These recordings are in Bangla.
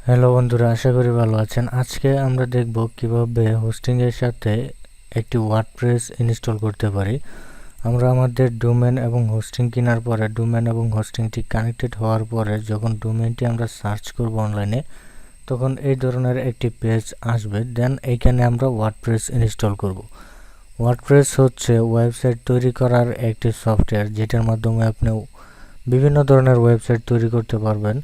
হ্যালো বন্ধুরা, আশা করি ভালো আছেন। আজকে আমরা দেখব কিভাবে হোস্টিং এর সাথে একটি ওয়ার্ডপ্রেস ইনস্টল করতে পারি। আমরা আমাদের ডোমেন এবং হোস্টিং কেনার পরে ডোমেন এবং হোস্টিংটি কানেক্টেড হওয়ার পরে যখন ডোমেনটি আমরা সার্চ করব অনলাইনে, তখন এই ধরনের একটি পেজ আসবে। দেন এইখানে আমরা ওয়ার্ডপ্রেস ইনস্টল করব। ওয়ার্ডপ্রেস হচ্ছে ওয়েবসাইট তৈরি করার একটি সফটওয়্যার, যেটার মাধ্যমে আপনি বিভিন্ন ধরনের ওয়েবসাইট তৈরি করতে পারবেন।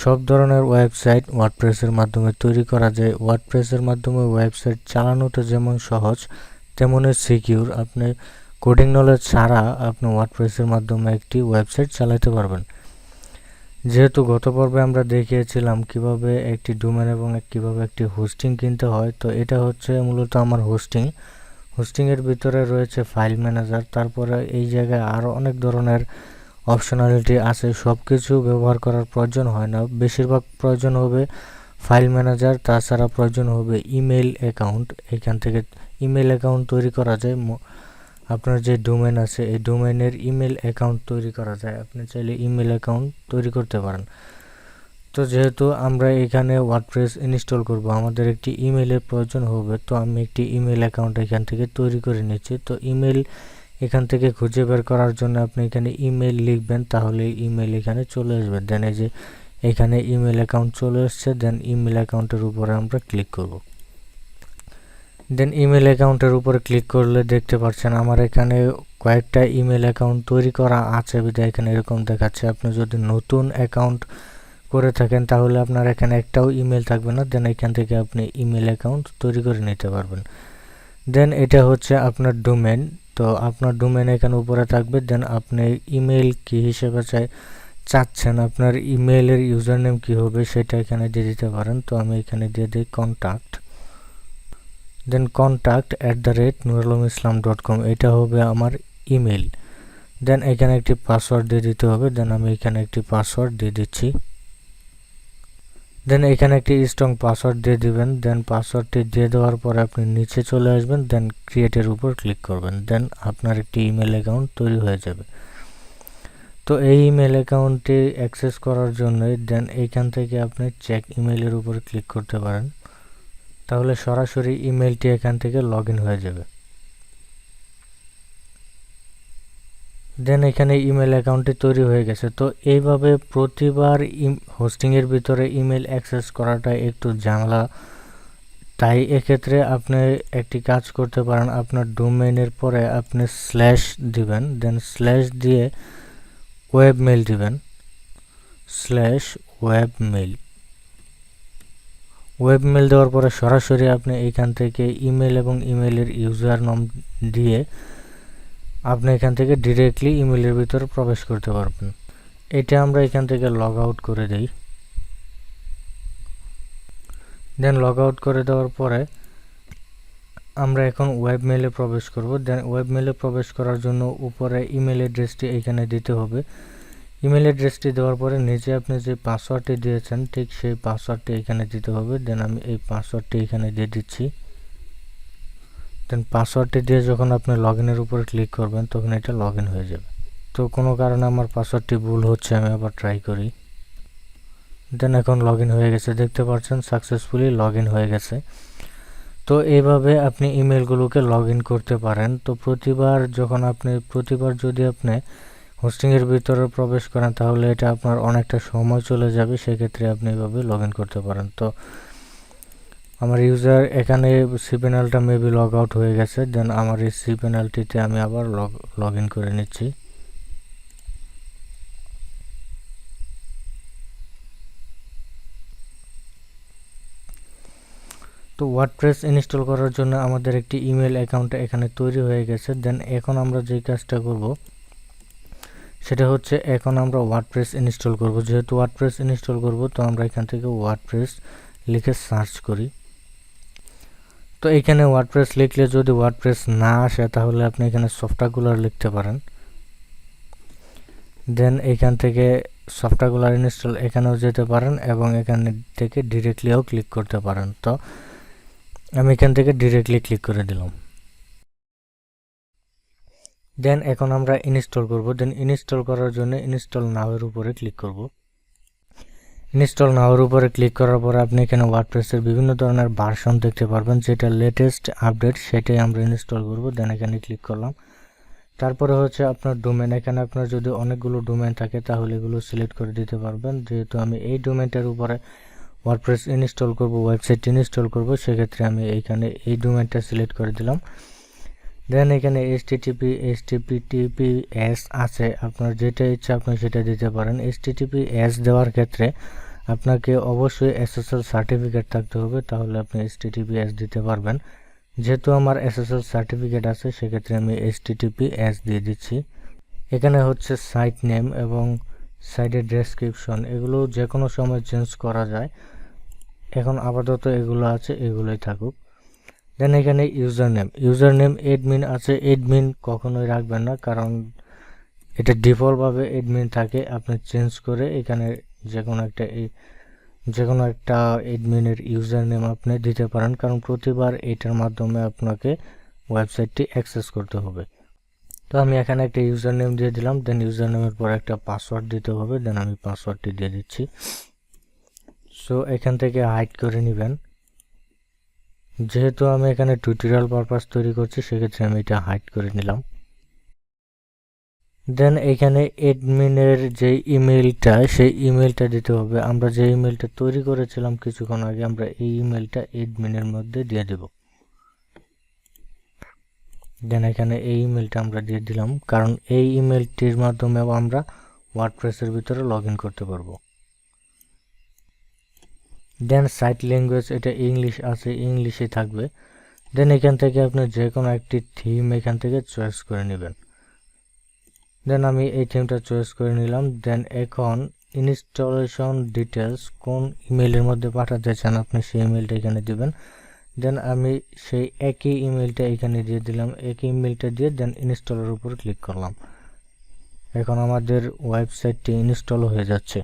সব ধরনের ওয়েবসাইট ওয়ার্ডপ্রেসের মাধ্যমে তৈরি করা যায়। ওয়ার্ডপ্রেসের মাধ্যমে ওয়েবসাইট চালানোটা যেমন সহজ, তেমনই সিকিউর। আপনি কোডিং নলেজ ছাড়া আপনি ওয়ার্ডপ্রেসের মাধ্যমে একটি ওয়েবসাইট চালাতে পারবেন। যেহেতু গত পর্বে আমরা দেখিয়েছিলাম কিভাবে একটি ডোমেন এবং কিভাবে একটি হোস্টিং কিনতে হয়, তো এটা হচ্ছে মূলত আমার হোস্টিংয়ের ভিতরে রয়েছে ফাইল ম্যানেজার। তারপরে এই জায়গায় আরও অনেক ধরনের অপশনালিটি আছে। সব কিছু ব্যবহার করার প্রয়োজন হয় না, বেশিরভাগ প্রয়োজন হবে ফাইল ম্যানেজার। তাছাড়া প্রয়োজন হবে ইমেল অ্যাকাউন্ট। এখান থেকে ইমেল অ্যাকাউন্ট তৈরি করা যায়। আপনার যে ডোমেন আছে এই ডোমেনের ইমেল অ্যাকাউন্ট তৈরি করা যায়। আপনি চাইলে ইমেল অ্যাকাউন্ট তৈরি করতে পারেন। তো যেহেতু আমরা এখানে ওয়ার্ডপ্রেস ইনস্টল করব, আমাদের একটি ইমেলের প্রয়োজন হবে। তো আমি একটি ইমেল অ্যাকাউন্ট এখান থেকে তৈরি করে নিচ্ছি। তো ইমেল এখান থেকে খুঁজে বের করার জন্য আপনি এখানে ইমেল লিখবেন, তাহলে ইমেল এখানে চলে আসবে। দেন এই যে এখানে ইমেল অ্যাকাউন্ট চলে আসছে। দেন ইমেল অ্যাকাউন্টের উপরে আমরা ক্লিক করব। দেন ইমেল অ্যাকাউন্টের উপরে ক্লিক করলে দেখতে পাচ্ছেন আমার এখানে কয়েকটা ইমেল অ্যাকাউন্ট তৈরি করা আছে, বিধায় এখানে এরকম দেখাচ্ছে। আপনি যদি নতুন অ্যাকাউন্ট করে থাকেন তাহলে আপনার এখানে একটাও ইমেল থাকবে না। দেন এখান থেকে আপনি ইমেল অ্যাকাউন্ট তৈরি করে নিতে পারবেন। দেন এটা হচ্ছে আপনার ডোমেন। তো আপনার ডোমেন এখানে উপরে থাকবে। দেন আপনি ইমেল কি হিসেবে চাচ্ছেন, আপনার ইমেলের ইউজার নেম কী হবে সেটা এখানে দিয়ে দিতে পারেন। তো আমি এখানে দিয়ে দিই কন্ট্যাক্ট। দেন contact@nuralumislam.com, এটা হবে আমার ইমেল। দেন এখানে একটি পাসওয়ার্ড দিয়ে দিতে হবে। দেন আমি এখানে একটি পাসওয়ার্ড দিয়ে দিচ্ছি। দেন এখানে একটি স্ট্রং পাসওয়ার্ড দিয়ে দিবেন। দেন পাসওয়ার্ডটি দিয়ে দেওয়ার পরে আপনি নিচে চলে আসবেন। দেন ক্রিয়েটের উপর ক্লিক করবেন। দেন আপনার একটি ইমেল অ্যাকাউন্ট তৈরি হয়ে যাবে। তো এই ইমেল অ্যাকাউন্টটি অ্যাক্সেস করার জন্য দেন এইখান থেকে আপনি চেক ইমেলের উপর ক্লিক করতে পারেন, তাহলে সরাসরি ইমেলটি এখান থেকে লগ ইন হয়ে যাবে। দেন এখানে ইমেল অ্যাকাউন্টটি তৈরি হয়ে গেছে। তো এইভাবে প্রতিবার হোস্টিংয়ের ভিতরে ইমেল অ্যাক্সেস করাটা একটু ঝামেলা, তাই এক্ষেত্রে আপনি একটি কাজ করতে পারেন। আপনার ডোমেইনের পরে আপনি স্ল্যাশ দিবেন। দেন স্ল্যাশ দিয়ে ওয়েব মেল দিবেন, slash web mail. Web mail দেওয়ার পরে সরাসরি আপনি এইখান থেকে ইমেল এবং ইমেলের ইউজার নাম দিয়ে আপনি এখান থেকে ডিরেক্টলি ইমেলের ভিতরে প্রবেশ করতে পারবেন। এটা আমরা এখান থেকে লগ আউট করে দেই। দেন লগ আউট করে দেওয়ার পরে আমরা এখন ওয়েব মেলে প্রবেশ করব। দেন ওয়েব মেলে প্রবেশ করার জন্য উপরে ইমেল অ্যাড্রেসটি এখানে দিতে হবে। ইমেল অ্যাড্রেসটি দেওয়ার পরে নিচে আপনি যে পাসওয়ার্ডটি দিয়েছেন ঠিক সেই পাসওয়ার্ডটি এখানে দিতে হবে। দেন আমি এই পাসওয়ার্ডটি এখানে দিয়ে দিচ্ছি। দেন পাসওয়ার্ডটি দিয়ে যখন আপনি লগ ইনের উপরে ক্লিক করবেন তখন এটা লগ ইন হয়ে যাবে। তো কোনো কারণে আমার পাসওয়ার্ডটি ভুল হচ্ছে, আমি আবার ট্রাই করি। দেন এখন লগ ইন হয়ে গেছে, দেখতে পাচ্ছেন সাকসেসফুলি লগ ইন হয়ে গেছে। তো এইভাবে আপনি ইমেলগুলোকে লগ ইন করতে পারেন। তো প্রতিবার যদি আপনি হোস্টিংয়ের ভিতরে প্রবেশ করেন তাহলে এটা আপনার অনেকটা সময় চলে যাবে, সেক্ষেত্রে আপনি এভাবে লগ ইন করতে পারেন। তো আমার ইউজার এখানে সি প্যানেলটা মেবি লগ আউট হয়ে গেছে। দেন আমার এই সি প্যানেলটিতে আমি আবার লগ ইন করে নিচ্ছি। তো ওয়ার্ডপ্রেস ইনস্টল করার জন্য আমাদের একটি ইমেল অ্যাকাউন্ট এখানে তৈরি হয়ে গেছে। দেন এখন আমরা যে কাজটা করব সেটা হচ্ছে এখন আমরা ওয়ার্ডপ্রেস ইনস্টল করব। যেহেতু ওয়ার্ডপ্রেস ইনস্টল করব তো আমরা এখান থেকে ওয়ার্ডপ্রেস লিখে সার্চ করি। তো এখানে ওয়ার্ডপ্রেস লিখলে যদি ওয়ার্ডপ্রেস না আসে তাহলে আপনি এখানে সফটওয়্যারগুলো লিখতে পারেন। দেন এখান থেকে সফটওয়্যারগুলো ইনস্টল এখানেও যেতে পারেন এবং এখান থেকে ডিরেক্টলিও ক্লিক করতে পারেন। তো আমি এখান থেকে ডিরেক্টলি ক্লিক করে দিলাম। দেন এখন আমরা ইনস্টল করব। দেন ইনস্টল করার জন্য ইনস্টল নাও এর উপরে ক্লিক করব। ইনস্টল নাওর উপরে ক্লিক করার পরে আপনি এখানে ওয়ার্ডপ্রেসের বিভিন্ন ধরনের ভার্সন দেখতে পারবেন, যেটা লেটেস্ট আপডেট সেটাই আমরা ইনস্টল করব। দেন এখানে ক্লিক করলাম। তারপরে হচ্ছে আপনার ডোমেন, এখানে আপনার যদি অনেকগুলো ডোমেন থাকে তাহলে এগুলো সিলেক্ট করে দিতে পারবেন। যেহেতু আমি এই ডোমেনটার উপরে ওয়ার্ডপ্রেস ইনস্টল করব, ওয়েবসাইট ইনস্টল করব, সেক্ষেত্রে আমি এইখানে এই ডোমেনটা সিলেক্ট করে দিলাম। দেন এখানে HTTPS আছে, আপনার যেটা ইচ্ছা আপনি সেটা দিতে পারেন। HTTPS দেওয়ার ক্ষেত্রে আপনাকে অবশ্যই SSL সার্টিফিকেট থাকতে হবে, তাহলে আপনি HTTPS দিতে পারবেন। যেহেতু আমার SSL সার্টিফিকেট আছে সেক্ষেত্রে আমি HTTPS দিয়ে দিচ্ছি। এখানে হচ্ছে সাইট নেম এবং সাইটের ডেসক্রিপশন, এগুলো যে কোনো সময় চেঞ্জ করা যায়। এখন আপাতত এগুলো আছে, এগুলোই থাকুক। দেন এখানে ইউজার নেম এডমিন আছে, এডমিন কখনোই রাখবেন না, কারণ এটা ডিফল্টভাবে এডমিন থাকে। আপনি চেঞ্জ করে এখানে যে কোনো একটা এডমিনের ইউজার নেম আপনি দিতে পারেন, কারণ প্রতিবার এটার মাধ্যমে আপনাকে ওয়েবসাইটটি অ্যাক্সেস করতে হবে। তো আমি এখানে একটা ইউজার নেম দিয়ে দিলাম। দেন ইউজার নেমের পর একটা পাসওয়ার্ড দিতে হবে। দেন আমি পাসওয়ার্ডটি দিয়ে দিচ্ছি। সো এখান থেকে হাইড করে নেবেন। যেহেতু আমি এখানে টিউটোরিয়াল পারপাস তৈরি করছি সেক্ষেত্রে আমি এটা হাইড করে নিলাম। দেন এখানে এডমিনের যে ইমেলটা, সেই ইমেলটা দিতে হবে। আমরা যে ইমেলটা তৈরি করেছিলাম কিছুক্ষণ আগে, আমরা এই ইমেলটা এডমিনের মধ্যে দিয়ে দেব। দেন এখানে এই ইমেলটা আমরা দিয়ে দিলাম, কারণ এই ইমেলটির মাধ্যমে আমরা ওয়ার্ডপ্রেসের ভিতরে লগ ইন করতে পারবো। দেন সাইট ল্যাঙ্গুয়েজ, এটা ইংলিশ আছে, ইংলিশে থাকবে। দেন এখান থেকে আপনি যে কোনো একটি থিম এখান থেকে চয়েস করে নেবেন। দেন আমি এই থিমটা চয়েস করে নিলাম। দেন এখন ইনস্টলেশন ডিটেলস, কোন ইমেলের মধ্যে পাঠাতে চান আপনি সেই ইমেলটা এখানে দিবেন। দেন আমি সেই একই ইমেলটা এখানে দিয়ে দিলাম। একই ইমেলটা দিয়ে দেন ইনস্টলের উপর ক্লিক করলাম। এখন আমাদের ওয়েবসাইটটি ইনস্টল হয়ে যাচ্ছে।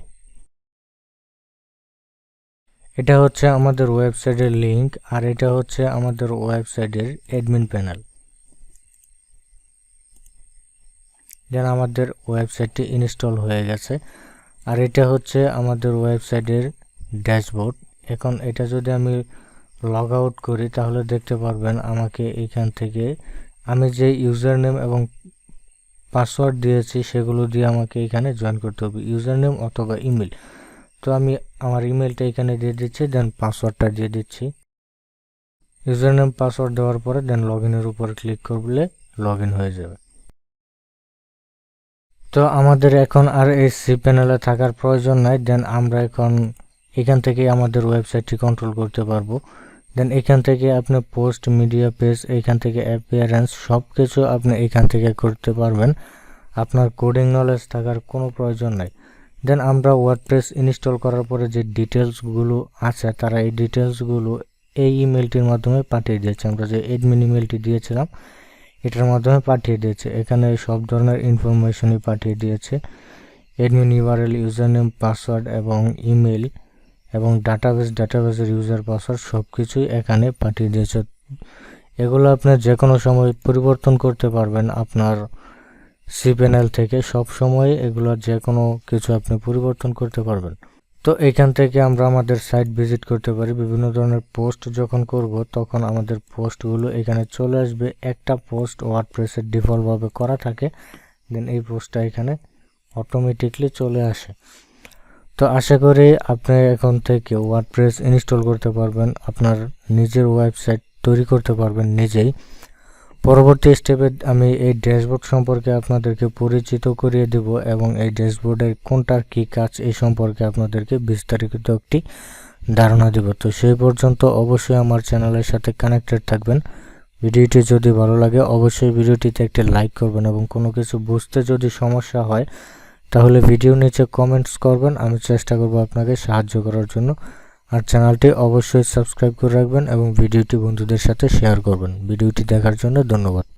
এটা হচ্ছে আমাদের ওয়েবসাইটের লিংক, আর এটা হচ্ছে আমাদের ওয়েবসাইটের অ্যাডমিন প্যানেল। দেন আমাদের ওয়েবসাইটটি ইনস্টল হয়ে গেছে, আর এটা হচ্ছে আমাদের ওয়েবসাইটের ড্যাশবোর্ড। এখন এটা যদি আমি লগ আউট করি তাহলে দেখতে পারবেন আমাকে এখান থেকে আমি যে ইউজার নেম এবং পাসওয়ার্ড দিয়েছি সেগুলো দিয়ে আমাকে এখানে জয়েন করতে হবে, ইউজার নেম অথবা ইমেল। তো আমি আমার ইমেলটা এখানে দিয়ে দিচ্ছি, দেন পাসওয়ার্ডটা দিয়ে দিচ্ছি। ইউজার নেম পাসওয়ার্ড দেওয়ার পরে দেন লগ ইনের উপর ক্লিক করলে লগ ইন হয়ে যাবে। তো আমাদের এখন আর এই সি প্যানেলে থাকার প্রয়োজন নাই। দেন আমরা এখন এখান থেকে আমাদের ওয়েবসাইটটি কন্ট্রোল করতে পারবো। দেন এখান থেকে আপনি পোস্ট, মিডিয়া পেজ, এখান থেকে অ্যাপিয়ারেন্স সব কিছু আপনি এখান থেকে করতে পারবেন। আপনার কোডিং নলেজ থাকার কোনো প্রয়োজন নাই। দেন আমরা ওয়ার্ডপ্রেস ইনস্টল করার পরে যে ডিটেলসগুলো আছে, তারা এই ডিটেলসগুলো এই ইমেলটির মাধ্যমে পাঠিয়ে দিয়েছে। আমরা যে এডমিন ইমেলটি দিয়েছিলাম এটার মাধ্যমে পাঠিয়ে দিয়েছে। এখানে সব ধরনের ইনফরমেশনই পাঠিয়ে দিয়েছে। Admin URL, user name, password এবং ইমেল এবং ডাটাবেসের ইউজার পাসওয়ার্ড সব কিছুই এখানে পাঠিয়ে দিয়েছে। এগুলো আপনি যে কোনো সময় পরিবর্তন করতে পারবেন আপনার সি প্যানেল থেকে। সব সময় এগুলো যে কোনো কিছু আপনি পরিবর্তন করতে পারবেন। তো এখান থেকে আমরা আমাদের সাইট ভিজিট করতে পারি। বিভিন্ন ধরনের পোস্ট যখন করব তখন আমাদের পোস্টগুলো এখানে চলে আসবে। একটা পোস্ট ওয়ার্ডপ্রেসের ডিফল্টভাবে করা থাকে, দেন এই পোস্টটা এখানে অটোমেটিকলি চলে আসে। তো আশা করি আপনি এখন থেকে ওয়ার্ডপ্রেস ইনস্টল করতে পারবেন, আপনার নিজের ওয়েবসাইট তৈরি করতে পারবেন নিজেই। পরবর্তী স্টেপে আমি এই ড্যাশবোর্ড সম্পর্কে আপনাদেরকে পরিচিত করিয়ে দেব এবং এই ড্যাশবোর্ডের কোনটার কী কাজ এই সম্পর্কে আপনাদেরকে বিস্তারিত একটি ধারণা দেব। তো সেই পর্যন্ত অবশ্যই আমার চ্যানেলের সাথে কানেক্টেড থাকবেন। ভিডিওটি যদি ভালো লাগে অবশ্যই ভিডিওটিতে একটি লাইক করবেন এবং কোনো কিছু বুঝতে যদি সমস্যা হয় তাহলে ভিডিও নিচে কমেন্টস করবেন, আমি চেষ্টা করব আপনাকে সাহায্য করার জন্য। আর চ্যানেলটি অবশ্যই সাবস্ক্রাইব করে রাখবেন এবং ভিডিওটি বন্ধুদের সাথে শেয়ার করবেন। ভিডিওটি দেখার জন্য ধন্যবাদ।